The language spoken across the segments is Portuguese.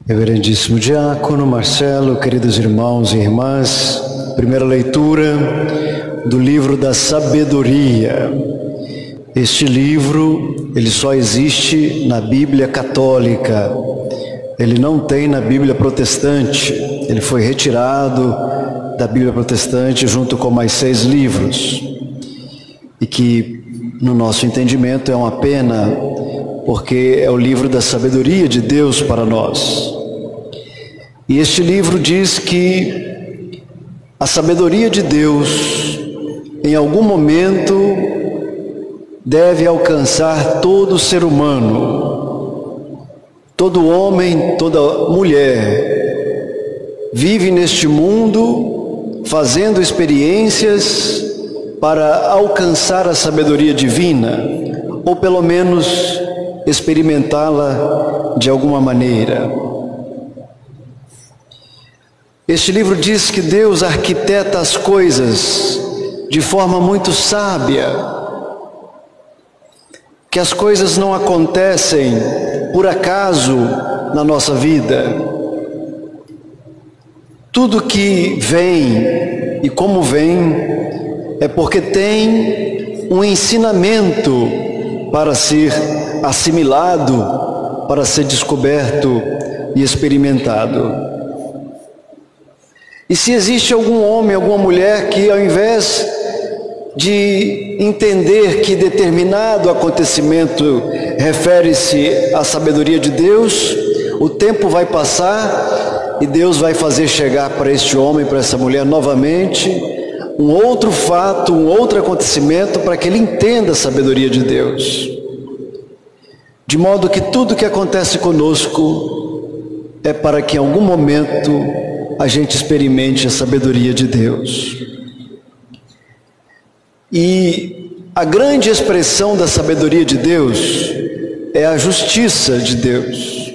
Reverendíssimo Diácono Marcelo, queridos irmãos e irmãs, primeira leitura do livro da sabedoria. Este livro, ele só existe na Bíblia católica, ele não tem na Bíblia protestante, ele foi retirado da Bíblia protestante junto com mais 6 livros, e que no nosso entendimento é uma pena, porque é o livro da sabedoria de Deus para nós. E este livro diz que a sabedoria de Deus, em algum momento, deve alcançar todo ser humano. Todo homem, toda mulher vive neste mundo fazendo experiências para alcançar a sabedoria divina, ou pelo menos experimentá-la de alguma maneira. Este livro diz que Deus arquiteta as coisas de forma muito sábia, que as coisas não acontecem por acaso na nossa vida. Tudo que vem e como vem é porque tem um ensinamento para ser assimilado, para ser descoberto e experimentado. E se existe algum homem, alguma mulher que, ao invés de entender que determinado acontecimento refere-se à sabedoria de Deus, o tempo vai passar e Deus vai fazer chegar para este homem, para essa mulher novamente, um outro fato, um outro acontecimento, para que ele entenda a sabedoria de Deus. De modo que tudo que acontece conosco é para que em algum momento a gente experimente a sabedoria de Deus. E a grande expressão da sabedoria de Deus é a justiça de Deus,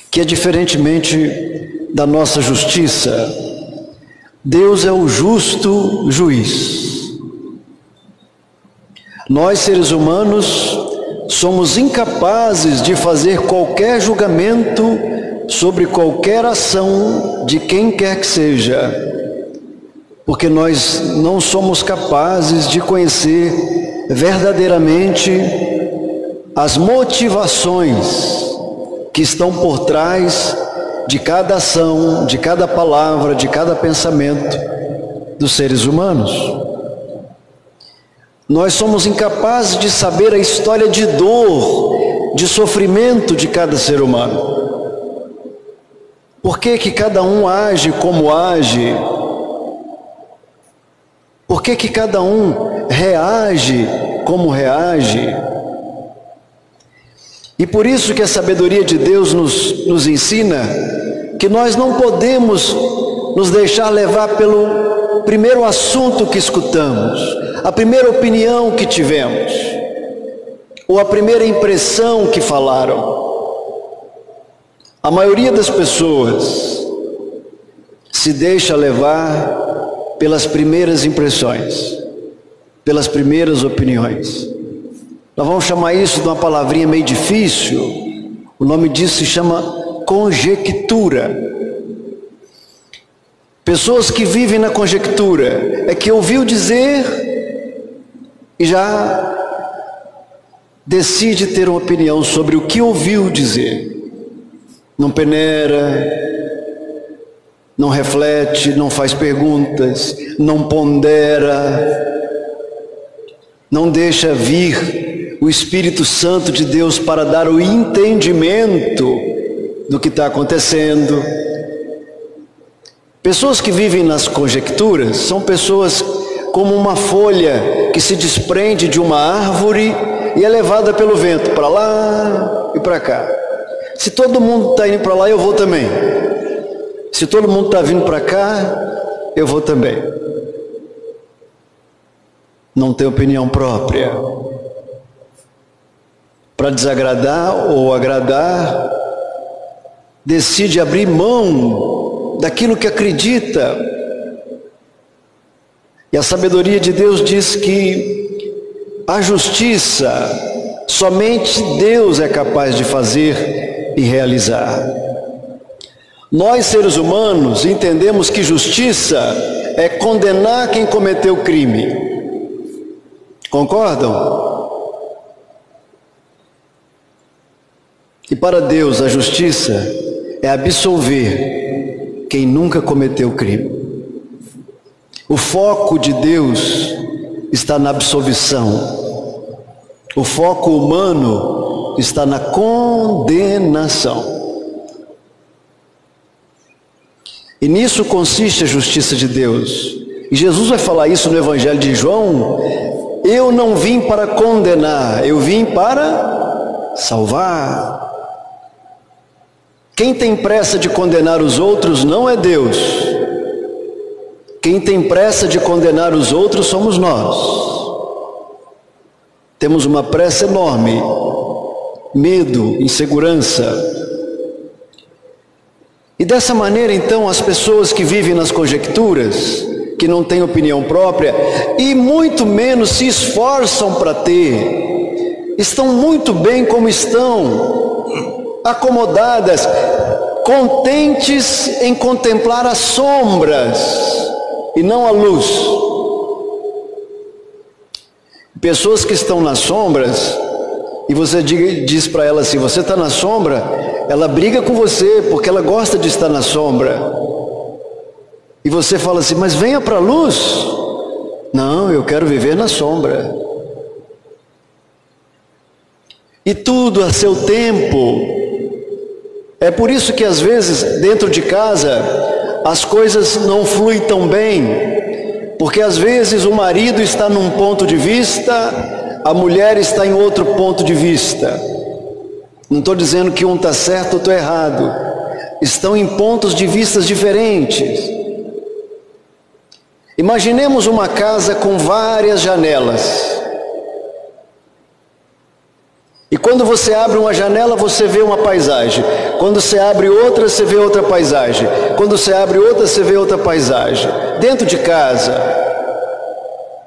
que é diferentemente da nossa justiça. Deus é o justo juiz. Nós, seres humanos, somos incapazes de fazer qualquer julgamento sobre qualquer ação de quem quer que seja, porque nós não somos capazes de conhecer verdadeiramente as motivações que estão por trás de cada ação, de cada palavra, de cada pensamento dos seres humanos. Nós somos incapazes de saber a história de dor, de sofrimento de cada ser humano. Por que que cada um age como age? Por que que cada um reage como reage? E por isso que a sabedoria de Deus nos ensina que nós não podemos nos deixar levar pelo primeiro assunto que escutamos, a primeira opinião que tivemos, ou a primeira impressão que falaram. A maioria das pessoas se deixa levar pelas primeiras impressões, pelas primeiras opiniões. Nós vamos chamar isso de uma palavrinha meio difícil. O nome disso se chama conjectura. Pessoas que vivem na conjectura é que ouviu dizer e já decide ter uma opinião sobre o que ouviu dizer. Não peneira, não reflete, não faz perguntas, não pondera, não deixa vir o Espírito Santo de Deus para dar o entendimento do que está acontecendo. Pessoas que vivem nas conjecturas são pessoas como uma folha que se desprende de uma árvore e é levada pelo vento para lá e para cá. Se todo mundo está indo para lá, eu vou também. Se todo mundo está vindo para cá, eu vou também. Não tem opinião própria. Para desagradar ou agradar, decide abrir mão daquilo que acredita. E a sabedoria de Deus diz que a justiça somente Deus é capaz de fazer e realizar. Nós, seres humanos, entendemos que justiça é condenar quem cometeu crime. Concordam? E para Deus, a justiça é absolver quem nunca cometeu crime. O foco de Deus está na absolvição. O foco humano está na condenação. E nisso consiste a justiça de Deus. E Jesus vai falar isso no Evangelho de João: eu não vim para condenar, eu vim para salvar. Quem tem pressa de condenar os outros não é Deus. Quem tem pressa de condenar os outros somos nós. Temos uma pressa enorme, medo, insegurança. E dessa maneira, então, as pessoas que vivem nas conjecturas, que não têm opinião própria e muito menos se esforçam para ter, estão muito bem como estão, acomodadas, contentes em contemplar as sombras e não a luz. Pessoas que estão nas sombras, e você diz para ela assim: você está na sombra, ela briga com você, porque ela gosta de estar na sombra. E você fala assim: mas venha para a luz. Não, eu quero viver na sombra. E tudo a seu tempo. É por isso que às vezes dentro de casa as coisas não fluem tão bem, porque às vezes o marido está num ponto de vista, a mulher está em outro ponto de vista. Não estou dizendo que um está certo ou está errado, estão em pontos de vistas diferentes. Imaginemos uma casa com várias janelas. E quando você abre uma janela, você vê uma paisagem. Quando você abre outra, você vê outra paisagem. Quando você abre outra, você vê outra paisagem. Dentro de casa,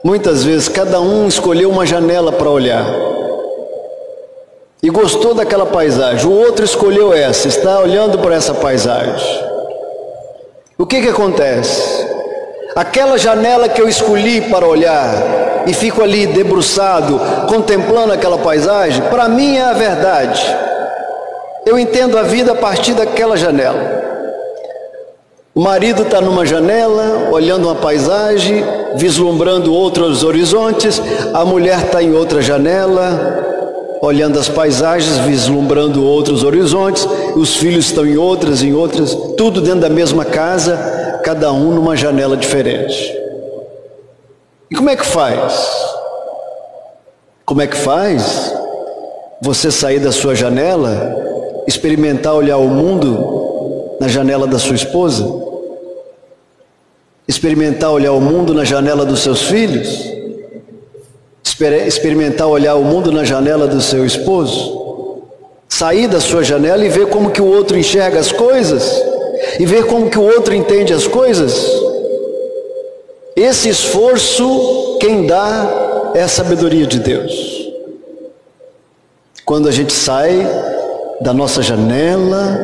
muitas vezes cada um escolheu uma janela para olhar e gostou daquela paisagem. O outro escolheu essa, está olhando para essa paisagem. O que acontece? Aquela janela que eu escolhi para olhar e fico ali debruçado, contemplando aquela paisagem, para mim é a verdade. Eu entendo a vida a partir daquela janela. O marido está numa janela, olhando uma paisagem, vislumbrando outros horizontes. A mulher está em outra janela, olhando as paisagens, vislumbrando outros horizontes. Os filhos estão em outras, tudo dentro da mesma casa, cada um numa janela diferente. E como é que faz? Como é que faz você sair da sua janela, experimentar olhar o mundo na janela da sua esposa? Experimentar olhar o mundo na janela dos seus filhos? Experimentar olhar o mundo na janela do seu esposo? Sair da sua janela e ver como que o outro enxerga as coisas? E ver como que o outro entende as coisas? Esse esforço, quem dá é a sabedoria de Deus. Quando a gente sai da nossa janela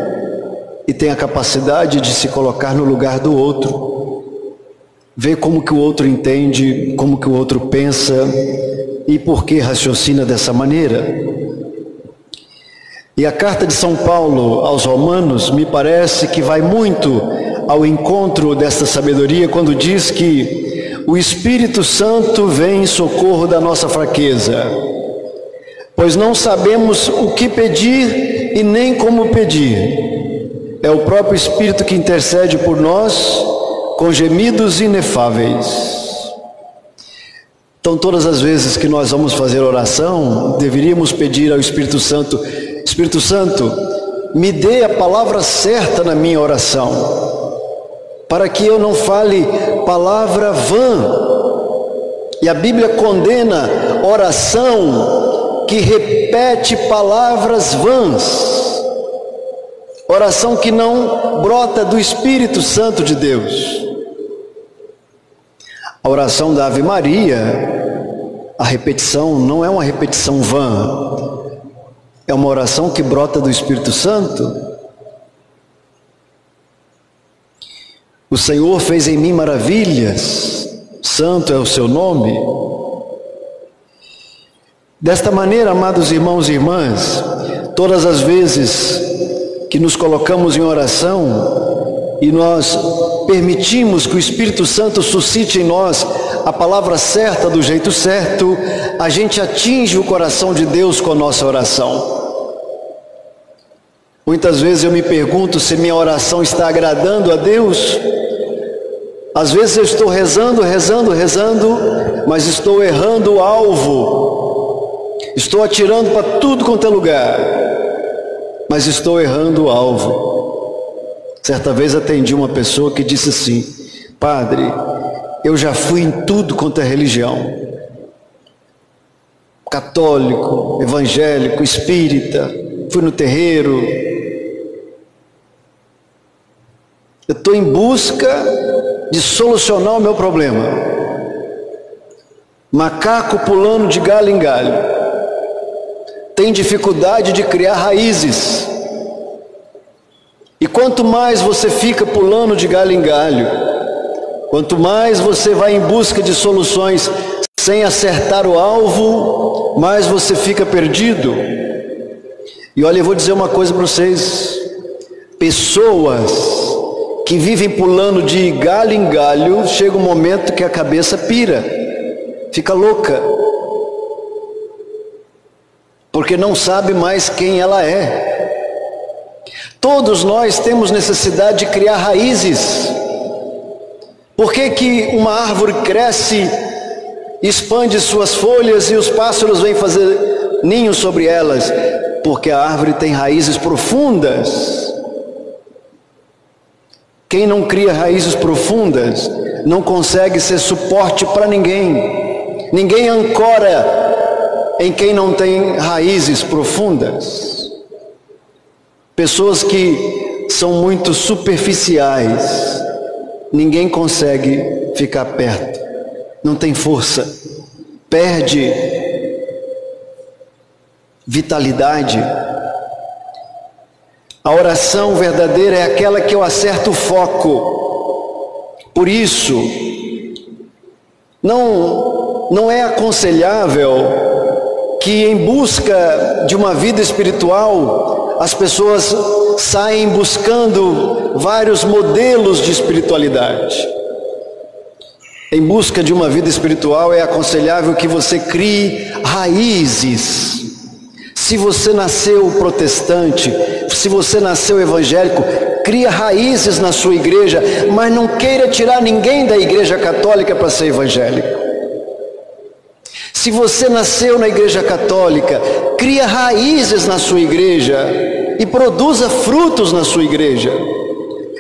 e tem a capacidade de se colocar no lugar do outro, ver como que o outro entende, como que o outro pensa e por que raciocina dessa maneira. E a carta de São Paulo aos Romanos me parece que vai muito ao encontro desta sabedoria quando diz que o Espírito Santo vem em socorro da nossa fraqueza, pois não sabemos o que pedir e nem como pedir. É o próprio Espírito que intercede por nós com gemidos inefáveis. Então, todas as vezes que nós vamos fazer oração, deveríamos pedir ao Espírito Santo: Espírito Santo, me dê a palavra certa na minha oração, para que eu não fale palavra vã. E a Bíblia condena oração que repete palavras vãs, oração que não brota do Espírito Santo de Deus. A oração da Ave Maria, a repetição não é uma repetição vã, é uma oração que brota do Espírito Santo. O Senhor fez em mim maravilhas, santo é o seu nome. Desta maneira, amados irmãos e irmãs, todas as vezes que nos colocamos em oração e nós permitimos que o Espírito Santo suscite em nós a palavra certa do jeito certo, a gente atinge o coração de Deus com a nossa oração. Muitas vezes eu me pergunto se minha oração está agradando a Deus. Às vezes eu estou rezando, mas estou errando o alvo. Estou atirando para tudo quanto é lugar, mas estou errando o alvo. Certa vez atendi uma pessoa que disse assim: padre, eu já fui em tudo quanto é religião. Católico, evangélico, espírita, fui no terreiro. Eu estou em busca de solucionar o meu problema. Macaco pulando de galho em galho. Tem dificuldade de criar raízes. E quanto mais você fica pulando de galho em galho, quanto mais você vai em busca de soluções sem acertar o alvo, mais você fica perdido. E olha, eu vou dizer uma coisa para vocês: pessoas que vivem pulando de galho em galho, chega um momento que a cabeça pira, fica louca, porque não sabe mais quem ela é. Todos nós temos necessidade de criar raízes. Por que que uma árvore cresce, expande suas folhas e os pássaros vêm fazer ninho sobre elas? Porque a árvore tem raízes profundas. Quem não cria raízes profundas não consegue ser suporte para ninguém. Ninguém ancora em quem não tem raízes profundas. Pessoas que são muito superficiais, ninguém consegue ficar perto, não tem força, perde vitalidade. A oração verdadeira é aquela que eu acerto o foco. Por isso, não é aconselhável que em busca de uma vida espiritual, as pessoas saem buscando vários modelos de espiritualidade. Em busca de uma vida espiritual é aconselhável que você crie raízes. Se você nasceu protestante, se você nasceu evangélico, cria raízes na sua igreja, mas não queira tirar ninguém da igreja católica para ser evangélico. Se você nasceu na igreja católica, cria raízes na sua igreja e produza frutos na sua igreja.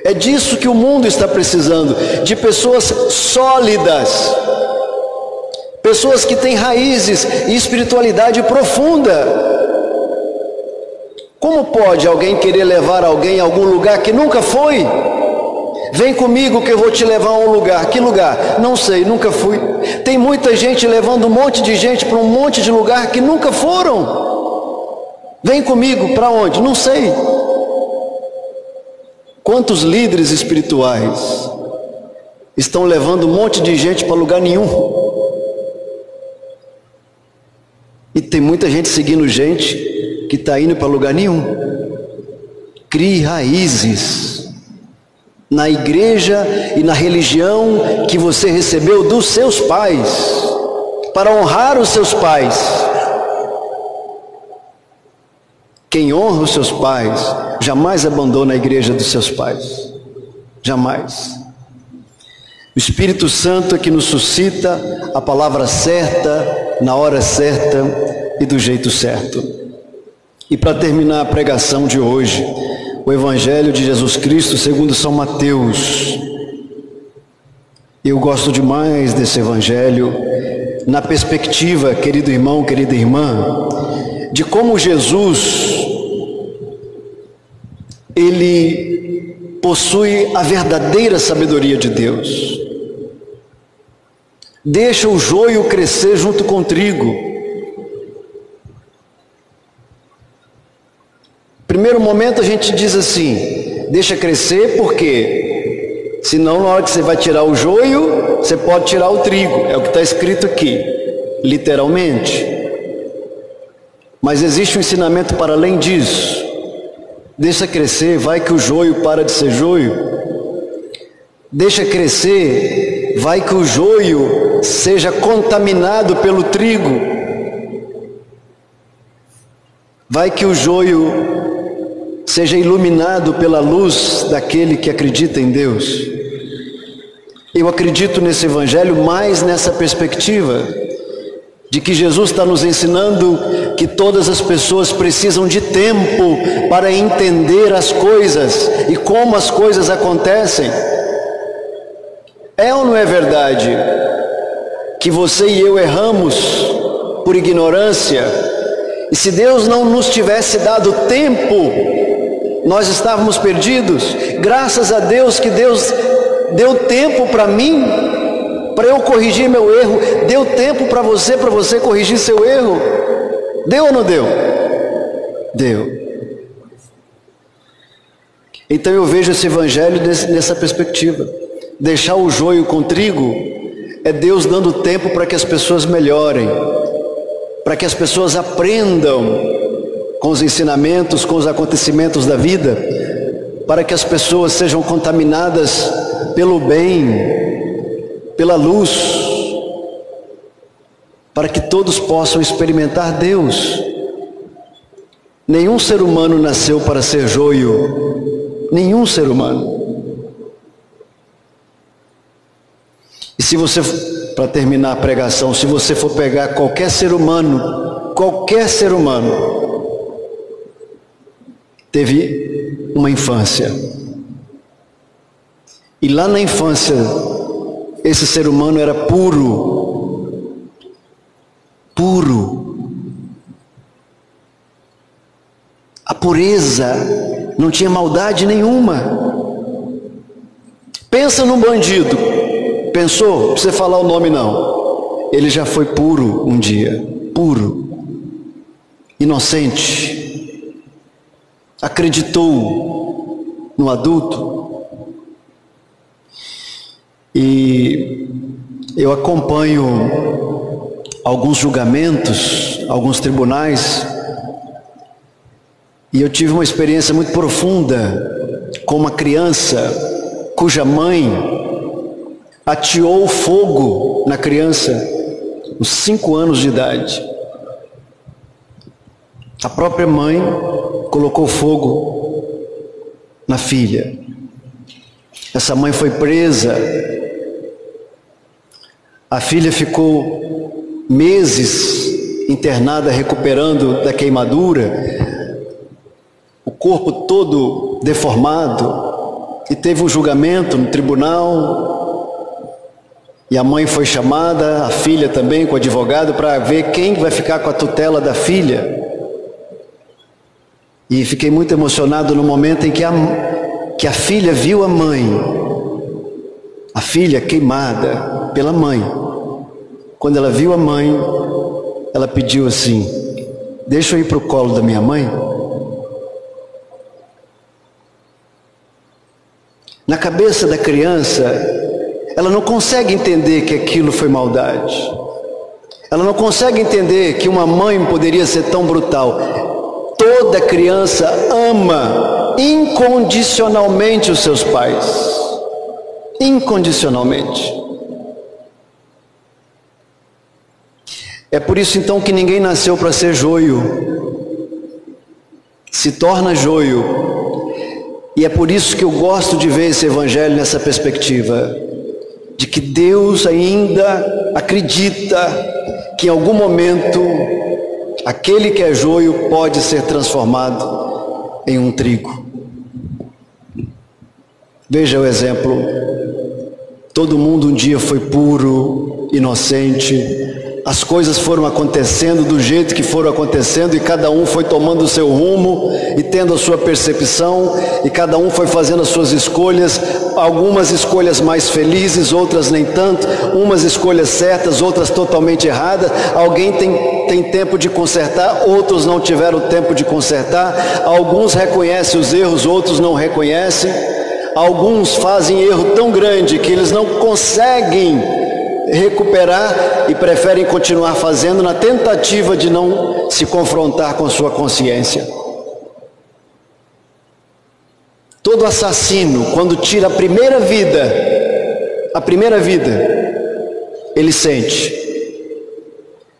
É disso que o mundo está precisando, de pessoas sólidas, pessoas que têm raízes e espiritualidade profunda. Como pode alguém querer levar alguém a algum lugar que nunca foi? Vem comigo que eu vou te levar a um lugar. Que lugar? Não sei, nunca fui. Tem muita gente levando um monte de gente para um monte de lugar que nunca foram. Vem comigo, para onde? Não sei. Quantos líderes espirituais estão levando um monte de gente para lugar nenhum? E tem muita gente seguindo gente que está indo para lugar nenhum. Crie raízes na igreja e na religião que você recebeu dos seus pais, para honrar os seus pais. Quem honra os seus pais jamais abandona a igreja dos seus pais, jamais. O Espírito Santo é que nos suscita a palavra certa, na hora certa e do jeito certo. E para terminar a pregação de hoje, o Evangelho de Jesus Cristo segundo São Mateus. Eu gosto demais desse Evangelho, na perspectiva, querido irmão, querida irmã, de como Jesus, ele possui a verdadeira sabedoria de Deus. Deixa o joio crescer junto com o trigo. Primeiro momento a gente diz assim, deixa crescer porque Senão, na hora que você vai tirar o joio, você pode tirar o trigo. É o que está escrito aqui, literalmente. Mas existe um ensinamento para além disso. Deixa crescer, vai que o joio para de ser joio. Deixa crescer, vai que o joio seja contaminado pelo trigo. Vai que o joio seja iluminado pela luz daquele que acredita em Deus. Eu acredito nesse evangelho mais nessa perspectiva de que Jesus está nos ensinando que todas as pessoas precisam de tempo para entender as coisas e como as coisas acontecem. É ou não é verdade que você e eu erramos por ignorância? E se Deus não nos tivesse dado tempo, nós estávamos perdidos? Graças a Deus que Deus deu tempo para mim, para eu corrigir meu erro. Deu tempo para você corrigir seu erro. Deu ou não deu? Deu. Então eu vejo esse evangelho nessa perspectiva. Deixar o joio com trigo é Deus dando tempo para que as pessoas melhorem, para que as pessoas aprendam com os ensinamentos, com os acontecimentos da vida, para que as pessoas sejam contaminadas pelo bem, pela luz, para que todos possam experimentar Deus. Nenhum ser humano nasceu para ser joio, nenhum ser humano. E se você, para terminar a pregação, se você for pegar qualquer ser humano, teve uma infância. E lá na infância, esse ser humano era puro. A pureza, não tinha maldade nenhuma. Pensa num bandido. Pensou? Não precisa falar o nome não. Ele já foi puro um dia. Puro. Inocente. Acreditou no adulto. E eu acompanho alguns julgamentos, alguns tribunais, e eu tive uma experiência muito profunda com uma criança cuja mãe ateou fogo na criança aos 5 anos de idade. A própria mãe colocou fogo na filha. Essa mãe foi presa. A filha ficou meses internada, recuperando da queimadura, o corpo todo deformado, e teve um julgamento no tribunal, e a mãe foi chamada, a filha também, com o advogado, para ver quem vai ficar com a tutela da filha. E fiquei muito emocionado no momento em que a filha viu a mãe, a filha queimada pela mãe. Quando ela viu a mãe, ela pediu assim: deixa eu ir para o colo da minha mãe. Na cabeça da criança, ela não consegue entender que aquilo foi maldade. Ela não consegue entender que uma mãe poderia ser tão brutal. Toda criança ama incondicionalmente os seus pais. Incondicionalmente. É por isso então que ninguém nasceu para ser joio. Se torna joio. E é por isso que eu gosto de ver esse evangelho nessa perspectiva, de que Deus ainda acredita que em algum momento aquele que é joio pode ser transformado em um trigo. Veja o exemplo. Todo mundo um dia foi puro, inocente. As coisas foram acontecendo do jeito que foram acontecendo, e cada um foi tomando o seu rumo e tendo a sua percepção, e cada um foi fazendo as suas escolhas, algumas escolhas mais felizes, outras nem tanto, umas escolhas certas, outras totalmente erradas. Alguém tem tempo de consertar, outros não tiveram tempo de consertar. Alguns reconhecem os erros, outros não reconhecem. alguns fazem erro tão grande que eles não conseguem recuperar e preferem continuar fazendo na tentativa de não se confrontar com sua consciência. Todo assassino, quando tira a primeira vida, ele sente.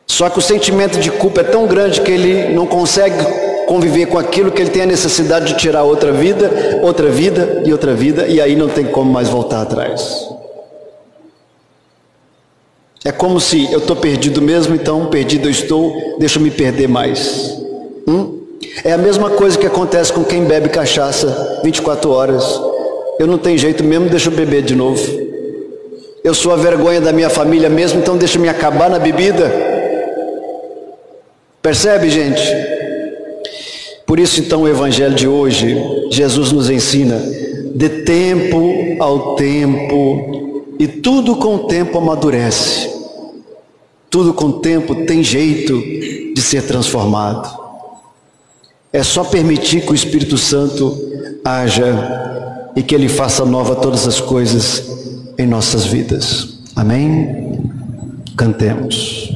Só que o sentimento de culpa é tão grande que ele não consegue conviver com aquilo, que ele tem a necessidade de tirar outra vida, e aí não tem como mais voltar atrás. É como se eu estou perdido mesmo, então perdido eu estou, deixa eu me perder mais. É a mesma coisa que acontece com quem bebe cachaça 24 horas. Eu não tenho jeito mesmo, deixa eu beber de novo. Eu sou a vergonha da minha família mesmo, então deixa eu me acabar na bebida. Percebe, gente? Por isso então o evangelho de hoje, Jesus nos ensina: dê tempo ao tempo, e tudo com o tempo amadurece. Tudo com o tempo tem jeito de ser transformado. É só permitir que o Espírito Santo haja e que Ele faça nova todas as coisas em nossas vidas. Amém? Cantemos.